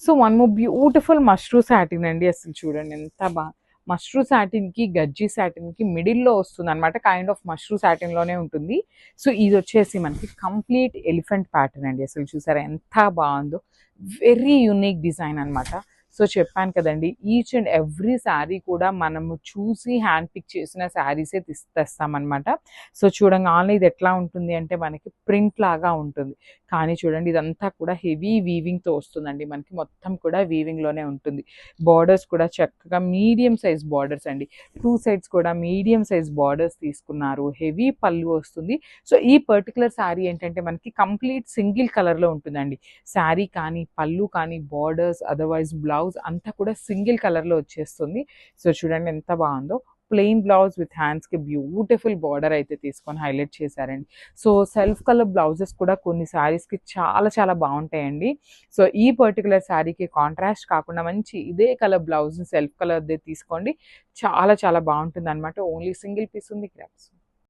So one more beautiful mashru satin అండి. అసలు చూడండి ఎంత బాగా మష్రూ సాటిన్కి గజ్జి సాటిన్కి మిడిల్లో వస్తుంది అనమాట. కైండ్ ఆఫ్ మష్రూ సాటిన్లోనే ఉంటుంది. సో ఇది వచ్చేసి మనకి కంప్లీట్ ఎలిఫెంట్ ప్యాటర్న్ అండి. అసలు చూసారా ఎంత బాగుందో, వెరీ యూనిక్ డిజైన్ అనమాట. సో చెప్పాను కదండి, ఈచ్ అండ్ ఎవ్రీ శారీ కూడా మనము చూసి హ్యాండ్ పిక్ చేసిన శారీసే తెస్తామన్నమాట. సో చూడంగానే ఇది ఎట్లా ఉంటుంది అంటే మనకి ప్రింట్ లాగా ఉంటుంది, కానీ చూడండి ఇదంతా కూడా హెవీ వీవింగ్తో వస్తుందండి. మనకి మొత్తం కూడా వీవింగ్లోనే ఉంటుంది. బార్డర్స్ కూడా చక్కగా మీడియం సైజ్ బార్డర్స్ అండి. టూ సైడ్స్ కూడా మీడియం సైజ్ బార్డర్స్ తీసుకున్నారు. హెవీ పళ్ళు వస్తుంది. సో ఈ పర్టికులర్ శారీ ఏంటంటే మనకి కంప్లీట్ సింగిల్ కలర్లో ఉంటుందండి. శారీ కానీ పళ్ళు కానీ బార్డర్స్ అదర్వైజ్ బ్లౌజ్ అంతా కూడా సింగిల్ కలర్లో వచ్చేస్తుంది. సో చూడండి ఎంత బాగుందో. ప్లెయిన్ బ్లౌజ్ విత్ హ్యాండ్స్కి బ్యూటిఫుల్ బార్డర్ అయితే తీసుకొని హైలైట్ చేశారండి. సో సెల్ఫ్ కలర్ బ్లౌజెస్ కూడా కొన్ని శారీస్కి చాలా చాలా బాగుంటాయండి. సో ఈ పర్టికులర్ శారీకి కాంట్రాస్ట్ కాకుండా మంచి ఇదే కలర్ బ్లౌజ్ సెల్ఫ్ కలర్దే తీసుకోండి, చాలా చాలా బాగుంటుంది అనమాట. ఓన్లీ సింగిల్ పీస్ ఉంది. గ్రాప్స్.